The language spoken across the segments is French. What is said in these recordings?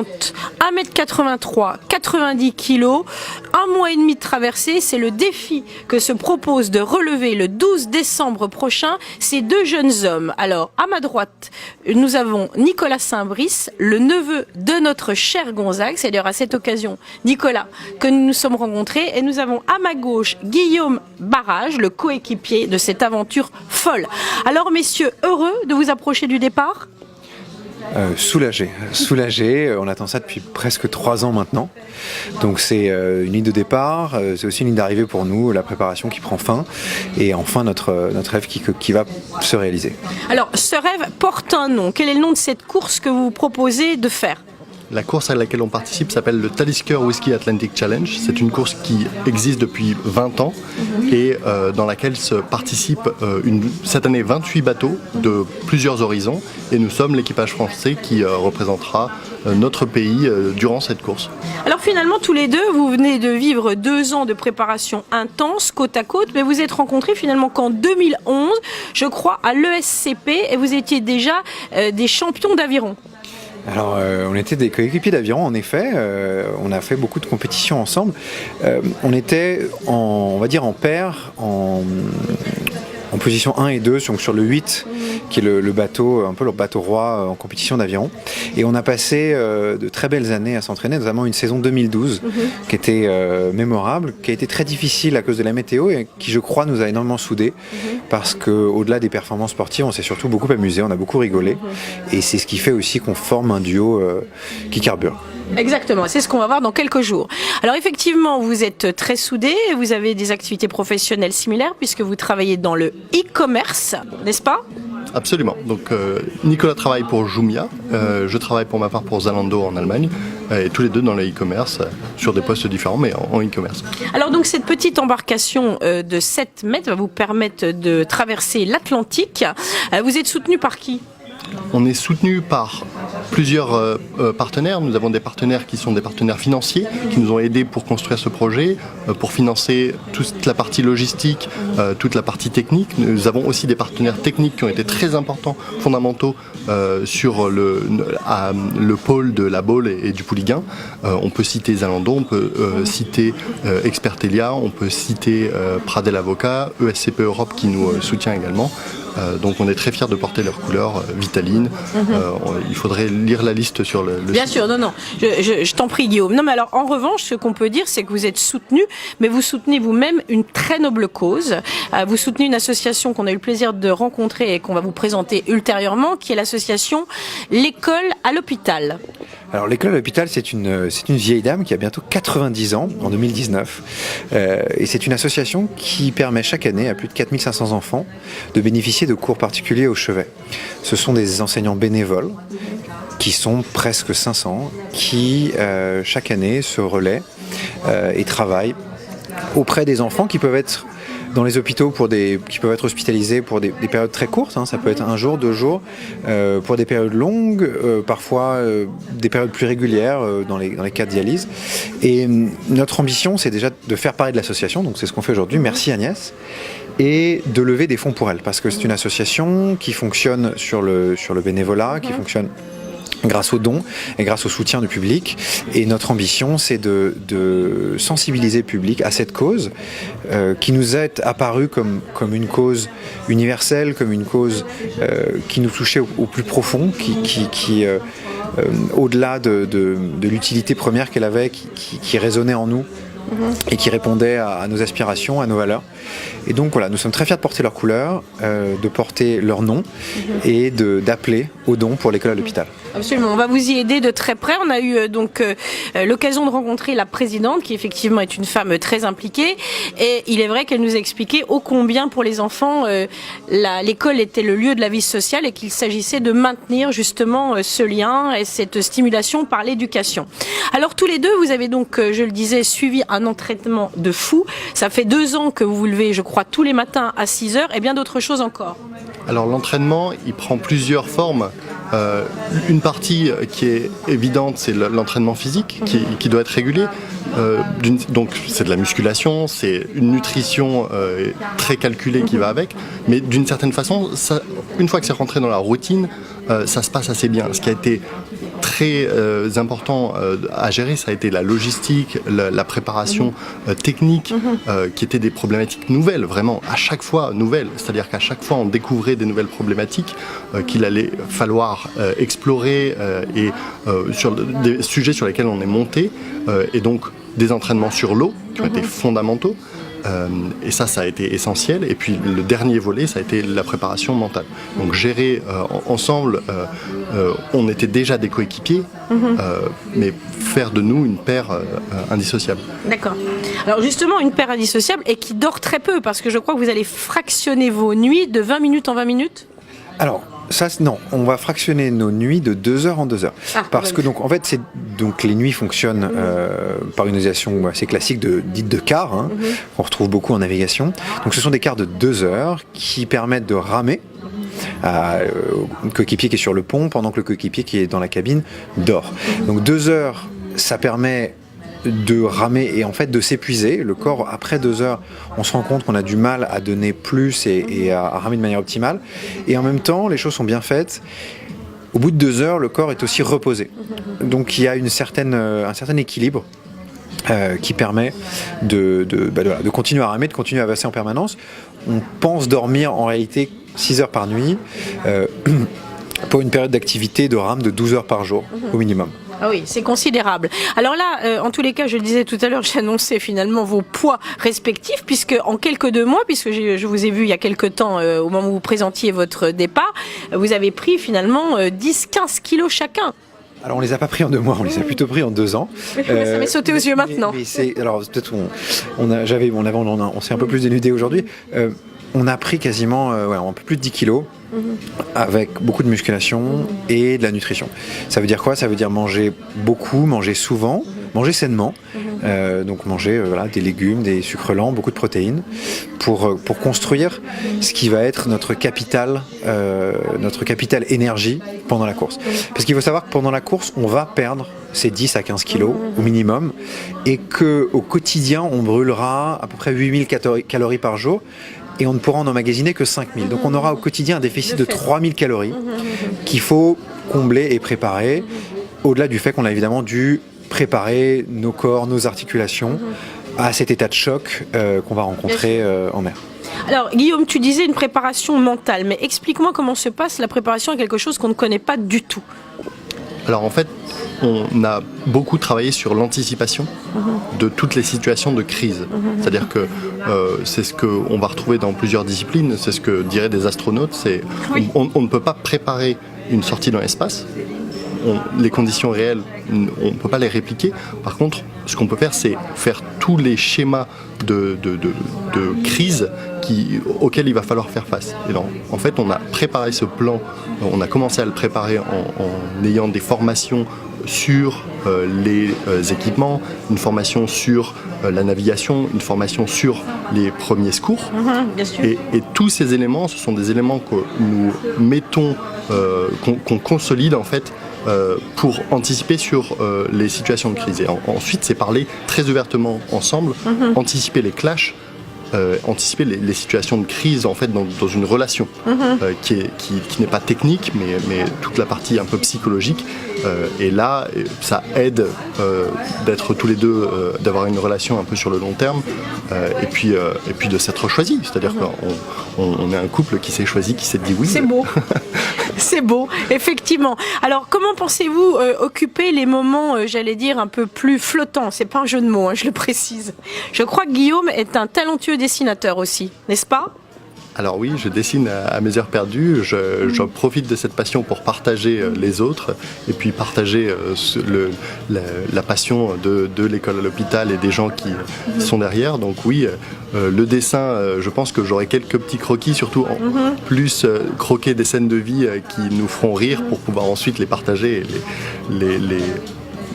1m50, 1m83, 90 kg, 1 mois et demi de traversée, c'est le défi que se propose de relever le 12 décembre prochain ces deux jeunes hommes. Alors, à ma droite, nous avons Nicolas Saint-Brice, le neveu de notre cher Gonzague. C'est d'ailleurs à cette occasion, Nicolas, que nous nous sommes rencontrés. Et nous avons à ma gauche Guillaume Barrage, le coéquipier de cette aventure folle. Alors, messieurs, heureux de vous approcher du départ ? Soulagé. On attend ça depuis presque 3 ans maintenant. Donc c'est une ligne de départ, c'est aussi une ligne d'arrivée pour nous, la préparation qui prend fin et enfin notre rêve qui va se réaliser. Alors ce rêve porte un nom. Quel est le nom de cette course que vous vous proposez de faire ? La course à laquelle on participe s'appelle le Talisker Whisky Atlantic Challenge. C'est une course qui existe depuis 20 ans et dans laquelle se participent cette année 28 bateaux de plusieurs horizons. Et nous sommes l'équipage français qui représentera notre pays durant cette course. Alors finalement, tous les deux, vous venez de vivre 2 ans de préparation intense, côte à côte, mais vous êtes rencontrés finalement qu'en 2011, je crois, à l'ESCP, et vous étiez déjà des champions d'aviron. Alors, on était des coéquipiers d'aviron, en effet. On a fait beaucoup de compétitions ensemble. On était, on va dire, en paire, en position 1 et 2, donc sur le 8, qui est le bateau, un peu le bateau roi en compétition d'aviron. Et on a passé de très belles années à s'entraîner, notamment une saison 2012, qui était mémorable, qui a été très difficile à cause de la météo et qui, je crois, nous a énormément soudés, parce qu'au-delà des performances sportives, on s'est surtout beaucoup amusé, on a beaucoup rigolé, et c'est ce qui fait aussi qu'on forme un duo qui carbure. Exactement, c'est ce qu'on va voir dans quelques jours. Alors effectivement, vous êtes très soudés, vous avez des activités professionnelles similaires puisque vous travaillez dans le e-commerce, n'est-ce pas ? Absolument. Donc Nicolas travaille pour Jumia, je travaille pour ma part pour Zalando en Allemagne, et tous les deux dans le e-commerce, sur des postes différents mais en e-commerce. Alors donc cette petite embarcation de 7 mètres va vous permettre de traverser l'Atlantique. Vous êtes soutenu par qui ? On est soutenu par plusieurs partenaires. Nous avons des partenaires qui sont des partenaires financiers qui nous ont aidés pour construire ce projet, pour financer toute la partie logistique, toute la partie technique. Nous avons aussi des partenaires techniques qui ont été très importants, fondamentaux sur le pôle de la Baule et du Pouliguen. On peut citer Zalando, on peut citer Expertelia, on peut citer Pradel Avocat, ESCP Europe qui nous soutient également. Donc on est très fiers de porter leurs couleurs Vitaline. Il faudrait lire la liste sur le Bien site. sûr, non, je t'en prie Guillaume. Non mais alors en revanche, ce qu'on peut dire, c'est que vous êtes soutenu, mais vous soutenez vous-même une très noble cause. Vous soutenez une association qu'on a eu le plaisir de rencontrer et qu'on va vous présenter ultérieurement, qui est l'association L'école à l'hôpital. Alors l'école à l'hôpital, c'est une vieille dame qui a bientôt 90 ans, en 2019. Et c'est une association qui permet chaque année à plus de 4500 enfants de bénéficier de cours particuliers au chevet. Ce sont des enseignants bénévoles, qui sont presque 500, qui chaque année se relaient et travaillent auprès des enfants qui peuvent être dans les hôpitaux qui peuvent être hospitalisés pour des périodes très courtes, hein, ça peut être 1 jour, 2 jours, pour des périodes longues, parfois des périodes plus régulières dans les cas de dialyse. Et notre ambition, c'est déjà de faire parler de l'association, donc c'est ce qu'on fait aujourd'hui, merci Agnès, et de lever des fonds pour elle, parce que c'est une association qui fonctionne sur le bénévolat, qui fonctionne grâce aux dons et grâce au soutien du public. Et notre ambition, c'est de sensibiliser le public à cette cause qui nous est apparue comme une cause universelle, comme une cause qui nous touchait au plus profond, qui au-delà de l'utilité première qu'elle avait, qui résonnait en nous et qui répondait à nos aspirations, à nos valeurs. Et donc voilà, nous sommes très fiers de porter leurs couleurs, de porter leur nom et d'appeler aux dons pour l'école à l'hôpital. Absolument, on va vous y aider de très près. On a eu donc l'occasion de rencontrer la présidente qui effectivement est une femme très impliquée et il est vrai qu'elle nous a expliqué ô combien pour les enfants l'école était le lieu de la vie sociale et qu'il s'agissait de maintenir justement ce lien et cette stimulation par l'éducation. Alors tous les deux, vous avez donc, je le disais, suivi un entraînement de fou. Ça fait 2 ans que vous vous levez, je crois, tous les matins à 6h et bien d'autres choses encore. Alors l'entraînement, il prend plusieurs formes. Une partie qui est évidente, c'est l'entraînement physique qui doit être régulier. Donc c'est de la musculation, c'est une nutrition très calculée qui va avec, mais d'une certaine façon, une fois que c'est rentré dans la routine, ça se passe assez bien. Ce qui a été très important à gérer, ça a été la logistique, la préparation technique, qui étaient des problématiques nouvelles, vraiment, à chaque fois nouvelles. C'est-à-dire qu'à chaque fois, on découvrait des nouvelles problématiques qu'il allait falloir explorer et sur des sujets sur lesquels on est monté, et donc des entraînements sur l'eau qui ont été fondamentaux. Et ça a été essentiel. Et puis le dernier volet, ça a été la préparation mentale. Donc gérer ensemble, on était déjà des coéquipiers, mais faire de nous une paire indissociable. D'accord. Alors justement, une paire indissociable et qui dort très peu, parce que je crois que vous allez fractionner vos nuits de 20 minutes en 20 minutes. Alors, non, on va fractionner nos nuits de 2 heures en 2 heures. Parce que donc, en fait, les nuits fonctionnent par une utilisation assez classique dite de quart, qu'on retrouve beaucoup en navigation. Donc ce sont des quarts de 2 heures qui permettent de ramer au coéquipier qui est sur le pont pendant que le coéquipier qui est dans la cabine dort. Donc 2 heures, ça permet de ramer et en fait de s'épuiser. Le corps, après 2 heures, on se rend compte qu'on a du mal à donner plus et à ramer de manière optimale. Et en même temps, les choses sont bien faites. Au bout de 2 heures, le corps est aussi reposé. Donc il y a un certain équilibre qui permet de continuer à ramer, de continuer à vasser en permanence. On pense dormir en réalité 6 heures par nuit pour une période d'activité de rame de 12 heures par jour au minimum. Ah oui, c'est considérable. Alors là, en tous les cas, je le disais tout à l'heure, j'ai annoncé finalement vos poids respectifs, puisque en quelques 2 mois, puisque je vous ai vu il y a quelques temps, au moment où vous présentiez votre départ, vous avez pris finalement 10-15 kilos chacun. Alors on les a pas pris en 2 mois, on les a plutôt pris en 2 ans. Ça m'est sauté aux yeux maintenant. Alors peut-être on s'est un peu plus dénudé aujourd'hui. On a pris quasiment un peu plus de 10 kilos. Avec beaucoup de musculation et de la nutrition. Ça veut dire quoi? Ça veut dire manger beaucoup, manger souvent, manger sainement, donc manger des légumes, des sucres lents, beaucoup de protéines, pour construire ce qui va être notre capital énergie pendant la course. Parce qu'il faut savoir que pendant la course, on va perdre ces 10 à 15 kilos au minimum, et qu'au quotidien, on brûlera à peu près 8000 calories par jour, et on ne pourra en emmagasiner que 5000. Donc on aura au quotidien un déficit de 3000 calories qu'il faut combler et préparer, au-delà du fait qu'on a évidemment dû préparer nos corps, nos articulations à cet état de choc qu'on va rencontrer en mer. Alors Guillaume, tu disais une préparation mentale, mais explique-moi comment se passe la préparation à quelque chose qu'on ne connaît pas du tout. Alors en fait, on a beaucoup travaillé sur l'anticipation de toutes les situations de crise. C'est-à-dire que c'est ce qu'on va retrouver dans plusieurs disciplines, c'est ce que diraient des astronautes, on ne peut pas préparer une sortie dans l'espace. Les conditions réelles, on ne peut pas les répliquer. Par contre, ce qu'on peut faire, c'est faire tous les schémas de crise auxquels il va falloir faire face. Et donc, en fait, on a préparé ce plan, on a commencé à le préparer en ayant des formations sur les équipements, une formation sur la navigation, une formation sur les premiers secours. Bien sûr. Et tous ces éléments, ce sont des éléments que nous mettons, qu'on consolide en fait, pour anticiper sur les situations de crise. Et ensuite, c'est parler très ouvertement ensemble, anticiper les clashs, anticiper les situations de crise en fait dans une relation qui n'est pas technique, mais toute la partie un peu psychologique. Et là, ça aide d'être tous les deux, d'avoir une relation un peu sur le long terme, et puis de s'être choisi. C'est-à-dire qu'on est un couple qui s'est choisi, qui s'est dit oui. C'est beau. C'est beau, effectivement. Alors, comment pensez-vous occuper les moments, j'allais dire, un peu plus flottants? C'est pas un jeu de mots, je le précise. Je crois que Guillaume est un talentueux dessinateur aussi, n'est-ce pas? Alors oui, je dessine à mes heures perdues, j'en profite de cette passion pour partager les autres et puis partager la passion de l'école à l'hôpital et des gens qui sont derrière. Donc oui, le dessin, je pense que j'aurai quelques petits croquis, surtout en plus croquer des scènes de vie qui nous feront rire pour pouvoir ensuite les partager et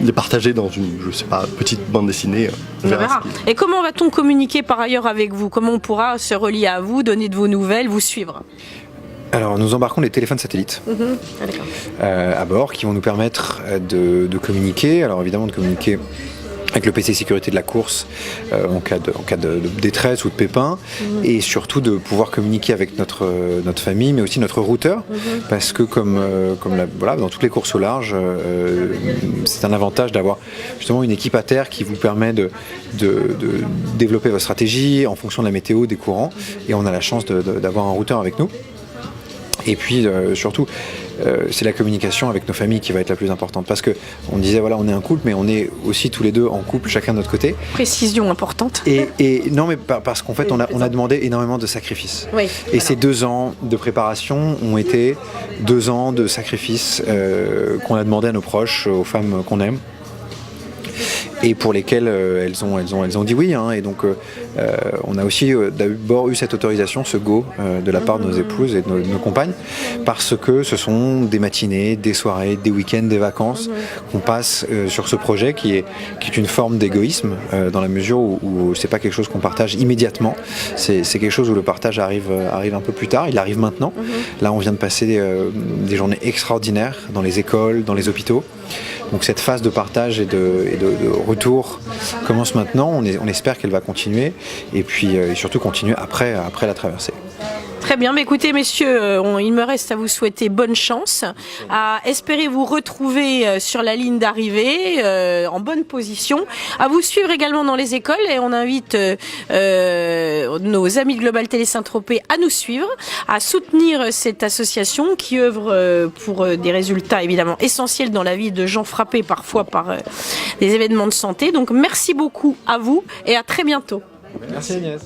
les partager dans une, je sais pas, petite bande dessinée. On verra. Et comment va-t-on communiquer par ailleurs avec vous? Comment on pourra se relier à vous, donner de vos nouvelles, vous suivre? Alors nous embarquons des téléphones satellites à bord qui vont nous permettre de communiquer. Alors évidemment de communiquer avec le PC sécurité de la course en cas de détresse ou de pépin, et surtout de pouvoir communiquer avec notre famille, mais aussi notre routeur, parce que voilà, dans toutes les courses au large, c'est un avantage d'avoir justement une équipe à terre qui vous permet de développer votre stratégie en fonction de la météo, des courants, et on a la chance d'avoir un routeur avec nous. Et puis surtout, c'est la communication avec nos familles qui va être la plus importante, parce que on disait voilà, on est un couple, mais on est aussi tous les deux en couple, chacun de notre côté. Précision importante. Et non, mais parce qu'en fait, on a demandé énormément de sacrifices. Oui, et ces 2 ans de préparation ont été 2 ans de sacrifices qu'on a demandé à nos proches, aux femmes qu'on aime, et pour lesquelles elles ont dit oui, hein. Et donc on a aussi d'abord eu cette autorisation, ce go de la part de nos épouses et de nos compagnes, parce que ce sont des matinées, des soirées, des week-ends, des vacances qu'on passe sur ce projet qui est une forme d'égoïsme, dans la mesure où c'est pas quelque chose qu'on partage immédiatement, c'est quelque chose où le partage arrive un peu plus tard, il arrive maintenant. Là on vient de passer des journées extraordinaires dans les écoles, dans les hôpitaux. Donc cette phase de partage et de retour commence maintenant, on espère qu'elle va continuer, et puis surtout continuer après la traversée. Très bien, mais écoutez messieurs, il me reste à vous souhaiter bonne chance, à espérer vous retrouver sur la ligne d'arrivée, en bonne position, à vous suivre également dans les écoles, et on invite nos amis de Global Télé Saint-Tropez à nous suivre, à soutenir cette association qui œuvre pour des résultats évidemment essentiels dans la vie de gens frappés parfois par des événements de santé. Donc merci beaucoup à vous et à très bientôt. Merci Agnès.